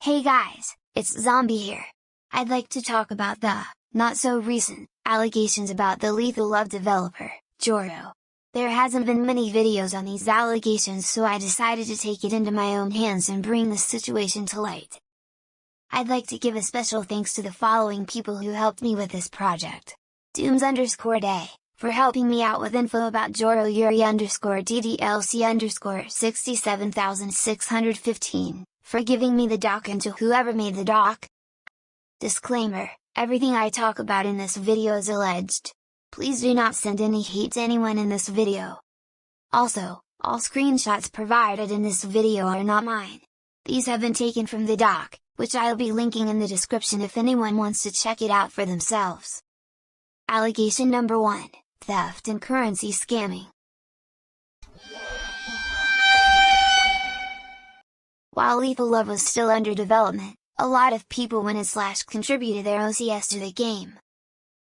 Hey guys, it's Zombie here. I'd like to talk about the, not so recent, allegations about the Lethal Love developer, Joro. There hasn't been many videos on these allegations, so I decided to take it into my own hands and bring this situation to light. I'd like to give a special thanks to the following people who helped me with this project. Dooms_day, for helping me out with info about Joro, Yuri_DDLC_67615, for giving me the doc, and to whoever made the doc. Disclaimer: everything I talk about in this video is alleged. Please do not send any hate to anyone in this video. Also, all screenshots provided in this video are not mine. These have been taken from the doc, which I'll be linking in the description if anyone wants to check it out for themselves. Allegation number 1, theft and currency scamming. While Lethal Love was still under development, a lot of people contributed their OCS to the game.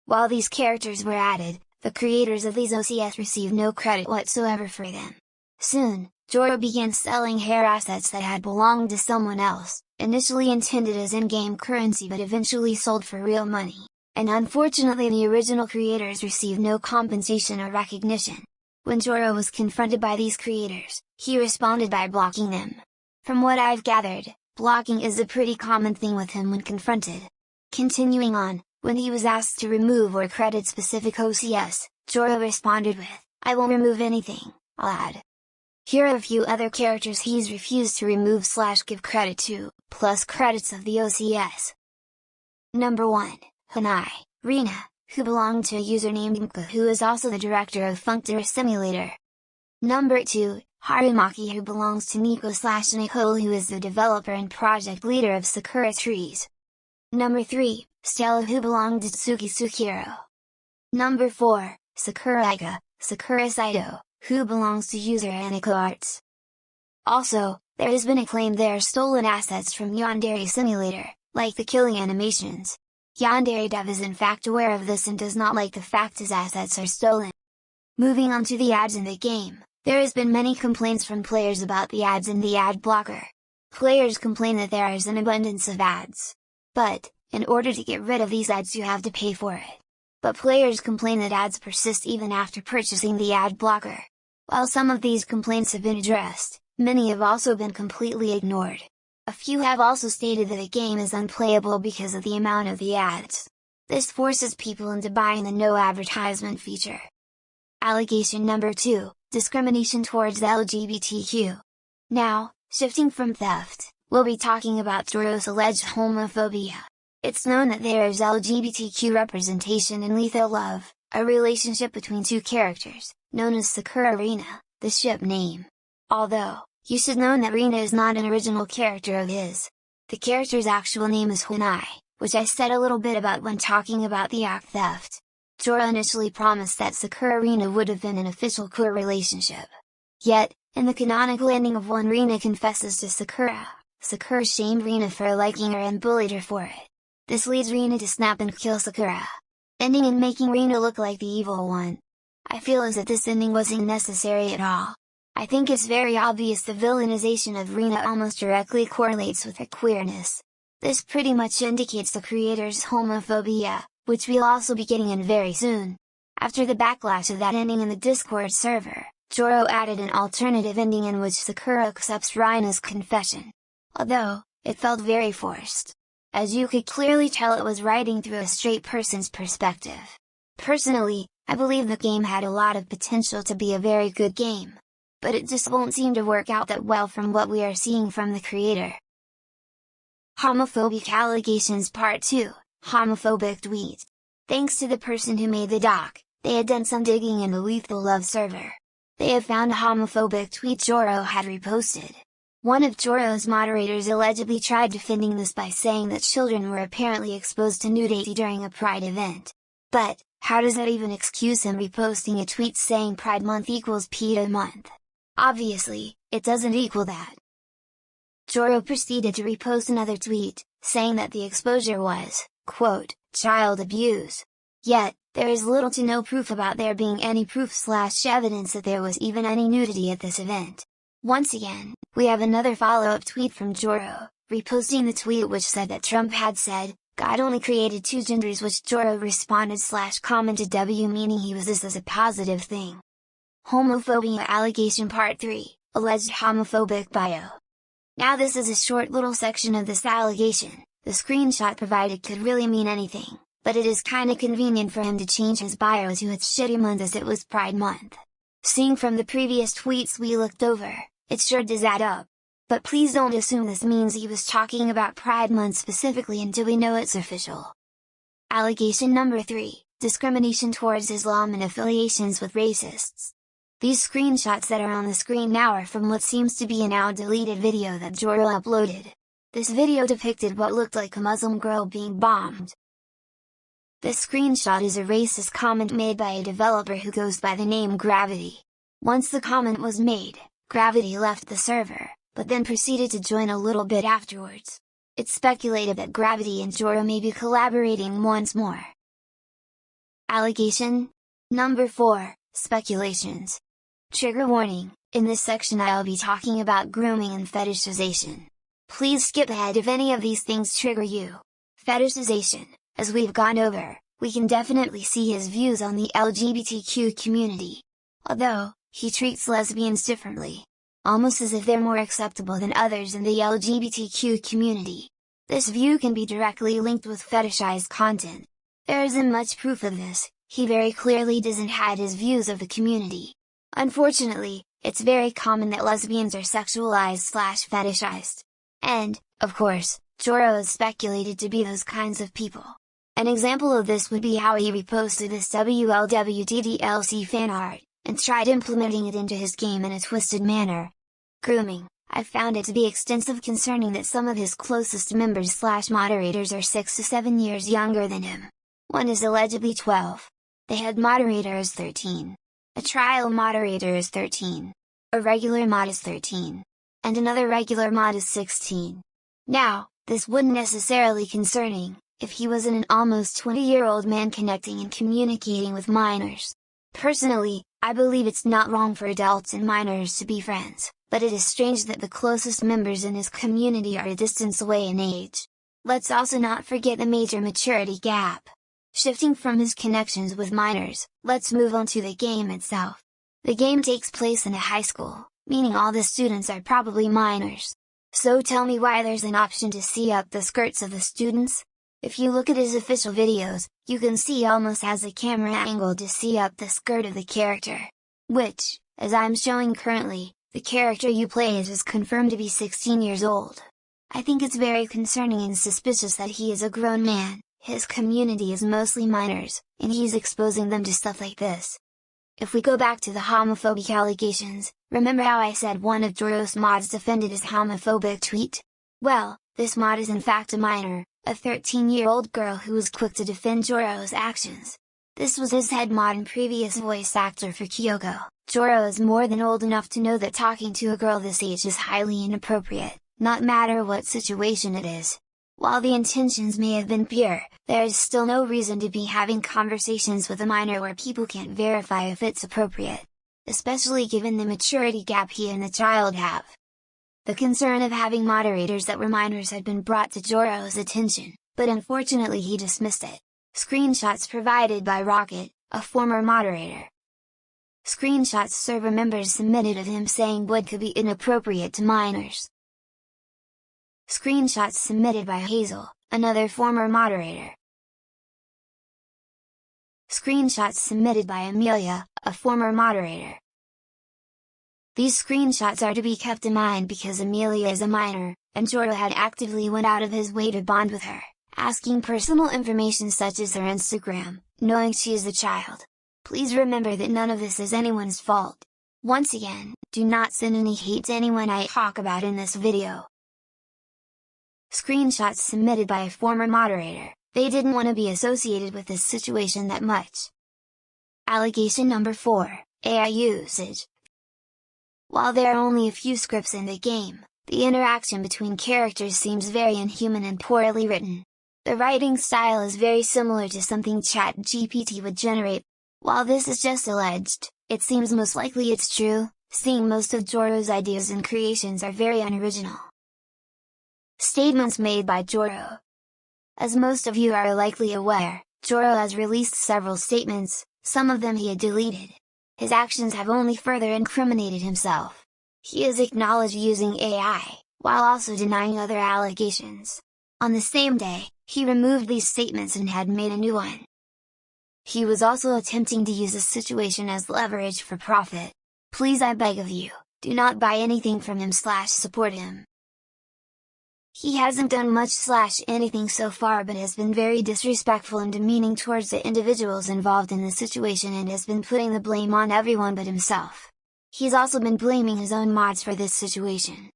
While these characters were added, the creators of these OCS received no credit whatsoever for them. Soon, Joro began selling hair assets that had belonged to someone else, initially intended as in-game currency but eventually sold for real money, and unfortunately the original creators received no compensation or recognition. When Joro was confronted by these creators, he responded by blocking them. From what I've gathered, blocking is a pretty common thing with him when confronted. Continuing on, when he was asked to remove or credit specific OCS, Joro responded with, "I won't remove anything, I'll add." Here are a few other characters he's refused to remove/give credit to, plus credits of the OCS. Number 1, Hanai, Rina, who belonged to a user named Mka, who is also the director of Functor Simulator. Number 2, Harumaki, who belongs to Nico/Nicole, who is the developer and project leader of Sakura Trees. Number 3, Stella, who belonged to Tsuki Sukiro. Number 4, Sakura Aika, Sakura Saito, who belongs to user Aniko Arts. Also, there has been a claim they are stolen assets from Yandere Simulator, like the killing animations. Yandere dev is in fact aware of this and does not like the fact his assets are stolen. Moving on to the ads in the game, there has been many complaints from players about the ads in the ad blocker. Players complain that there is an abundance of ads. But, in order to get rid of these ads you have to pay for it. But players complain that ads persist even after purchasing the ad blocker. While some of these complaints have been addressed, many have also been completely ignored. A few have also stated that the game is unplayable because of the amount of the ads. This forces people into buying the no advertisement feature. Allegation number 2, discrimination towards the LGBTQ. Now, shifting from theft, we'll be talking about Joro's alleged homophobia. It's known that there is LGBTQ representation in Lethal Love, a relationship between two characters, known as Sakura Rina, the ship name. Although, you should know that Rina is not an original character of his. The character's actual name is Hanai, which I said a little bit about when talking about the act theft. Joro initially promised that Sakura Rina would have been an official queer relationship. Yet, in the canonical ending of when Rina confesses to Sakura, Sakura shamed Rina for liking her and bullied her for it. This leads Rina to snap and kill Sakura, ending and making Rina look like the evil one. I feel as if this ending wasn't necessary at all. I think it's very obvious the villainization of Rina almost directly correlates with her queerness. This pretty much indicates the creator's homophobia, which we'll also be getting in very soon. After the backlash of that ending in the Discord server, Joro added an alternative ending in which Sakura accepts Rina's confession. Although, it felt very forced. As you could clearly tell, it was writing through a straight person's perspective. Personally, I believe the game had a lot of potential to be a very good game. But it just won't seem to work out that well from what we are seeing from the creator. Homophobic allegations Part 2, homophobic tweet. Thanks to the person who made the doc, they had done some digging in the Lethal Love server. They have found a homophobic tweet Joro had reposted. One of Joro's moderators allegedly tried defending this by saying that children were apparently exposed to nudity during a Pride event. But, how does that even excuse him reposting a tweet saying Pride Month equals PETA month? Obviously, it doesn't equal that. Joro proceeded to repost another tweet, saying that the exposure was, quote, child abuse. Yet, there is little to no proof about there being any proof/evidence that there was even any nudity at this event. Once again, we have another follow-up tweet from Joro, reposting the tweet which said that Trump had said, "God only created two genders," which Joro responded/commented W, meaning he was this as a positive thing. Homophobia allegation part 3, alleged homophobic bio. Now this is a short little section of this allegation. The screenshot provided could really mean anything, but it is kinda convenient for him to change his bio to its shitty month as it was Pride Month. Seeing from the previous tweets we looked over, it sure does add up. But please don't assume this means he was talking about Pride Month specifically until we know it's official. Allegation number 3, discrimination towards Islam and affiliations with racists. These screenshots that are on the screen now are from what seems to be a now deleted video that Joro uploaded. This video depicted what looked like a Muslim girl being bombed. This screenshot is a racist comment made by a developer who goes by the name Gravity. Once the comment was made, Gravity left the server, but then proceeded to join a little bit afterwards. It's speculated that Gravity and Joro may be collaborating once more. Allegation number 4, speculations. Trigger warning, in this section I'll be talking about grooming and fetishization. Please skip ahead if any of these things trigger you. Fetishization, as we've gone over, we can definitely see his views on the LGBTQ community. Although, he treats lesbians differently, almost as if they're more acceptable than others in the LGBTQ community. This view can be directly linked with fetishized content. There isn't much proof of this, he very clearly doesn't hide his views of the community. Unfortunately, it's very common that lesbians are sexualized/fetishized. And, of course, Joro is speculated to be those kinds of people. An example of this would be how he reposted this WLWDDLC fan art, and tried implementing it into his game in a twisted manner. Grooming, I found it to be extensive concerning that some of his closest members/moderators are 6 to 7 years younger than him. One is allegedly 12. The head moderator is 13. A trial moderator is 13. A regular mod is 13. And another regular mod is 16. Now, this wouldn't necessarily concerning, if he wasn't an almost 20-year-old man connecting and communicating with minors. Personally, I believe it's not wrong for adults and minors to be friends, but it is strange that the closest members in his community are a distance away in age. Let's also not forget the major maturity gap. Shifting from his connections with minors, let's move on to the game itself. The game takes place in a high school, meaning all the students are probably minors. So tell me why there's an option to see up the skirts of the students? If you look at his official videos, you can see almost has a camera angle to see up the skirt of the character. Which, as I'm showing currently, the character you play as is confirmed to be 16 years old. I think it's very concerning and suspicious that he is a grown man, his community is mostly minors, and he's exposing them to stuff like this. If we go back to the homophobic allegations, remember how I said one of Joro's mods defended his homophobic tweet? Well, this mod is in fact a minor, a 13-year-old girl who was quick to defend Joro's actions. This was his head mod and previous voice actor for Kyoko. Joro is more than old enough to know that talking to a girl this age is highly inappropriate, not matter what situation it is. While the intentions may have been pure, there is still no reason to be having conversations with a minor where people can't verify if it's appropriate. Especially given the maturity gap he and the child have. The concern of having moderators that were minors had been brought to Joro's attention, but unfortunately he dismissed it. Screenshots provided by Rocket, a former moderator. Screenshots server members submitted of him saying what could be inappropriate to minors. Screenshots submitted by Hazel, another former moderator. Screenshots submitted by Amelia, a former moderator. These screenshots are to be kept in mind because Amelia is a minor, and Joro had actively went out of his way to bond with her, asking personal information such as her Instagram, knowing she is a child. Please remember that none of this is anyone's fault. Once again, do not send any hate to anyone I talk about in this video. Screenshots submitted by a former moderator, they didn't want to be associated with this situation that much. Allegation number 4, AI usage. While there are only a few scripts in the game, the interaction between characters seems very inhuman and poorly written. The writing style is very similar to something ChatGPT would generate. While this is just alleged, it seems most likely it's true, seeing most of Joro's ideas and creations are very unoriginal. Statements made by Joro. As most of you are likely aware, Joro has released several statements, some of them he had deleted. His actions have only further incriminated himself. He is acknowledged using AI, while also denying other allegations. On the same day, he removed these statements and had made a new one. He was also attempting to use this situation as leverage for profit. Please, I beg of you, do not buy anything from him / support him. He hasn't done much / anything so far, but has been very disrespectful and demeaning towards the individuals involved in the situation and has been putting the blame on everyone but himself. He's also been blaming his own mods for this situation.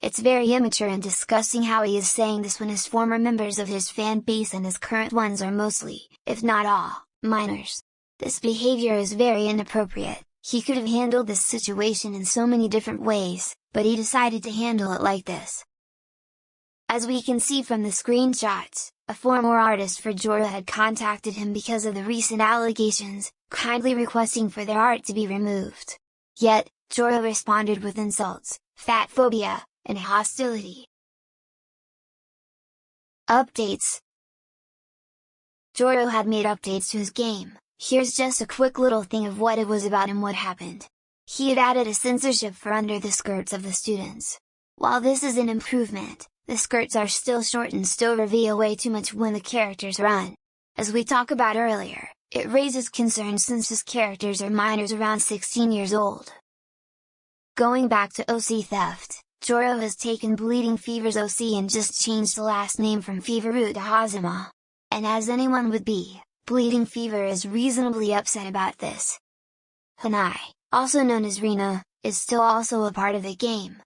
It's very immature and disgusting how he is saying this when his former members of his fan base and his current ones are mostly, if not all, minors. This behavior is very inappropriate. He could have handled this situation in so many different ways, but he decided to handle it like this. As we can see from the screenshots, a former artist for Joro had contacted him because of the recent allegations, kindly requesting for their art to be removed. Yet, Joro responded with insults, fat phobia, and hostility. Updates. Joro had made updates to his game. Here's just a quick little thing of what it was about and what happened. He had added a censorship for under the skirts of the students. While this is an improvement, the skirts are still short and still reveal way too much when the characters run. As we talked about earlier, it raises concerns since his characters are minors around 16 years old. Going back to OC theft, Joro has taken Bleeding Fever's OC and just changed the last name from Feveru to Hazama. And as anyone would be, Bleeding Fever is reasonably upset about this. Hanai, also known as Rena, is still also a part of the game.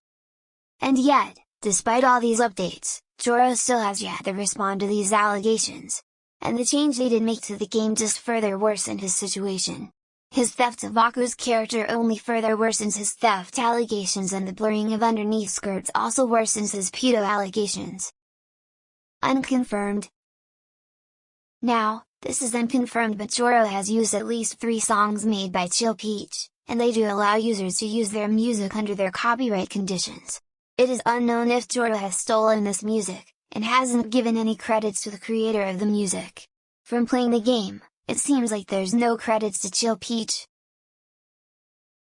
And yet, despite all these updates, Joro still has yet to respond to these allegations. And the change they did make to the game just further worsened his situation. His theft of Aku's character only further worsens his theft allegations, and the blurring of underneath skirts also worsens his pedo allegations. Unconfirmed. Now, this is unconfirmed, but Joro has used at least 3 songs made by Chill Peach, and they do allow users to use their music under their copyright conditions. It is unknown if Joro has stolen this music, and hasn't given any credits to the creator of the music. From playing the game, it seems like there's no credits to Chill Peach.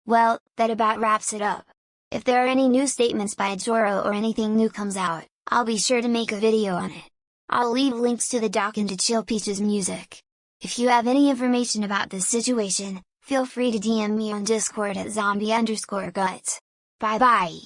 Well, that about wraps it up. If there are any new statements by Joro or anything new comes out, I'll be sure to make a video on it. I'll leave links to the doc and to Chill Peach's music. If you have any information about this situation, feel free to DM me on Discord at zombie_guts. Bye bye!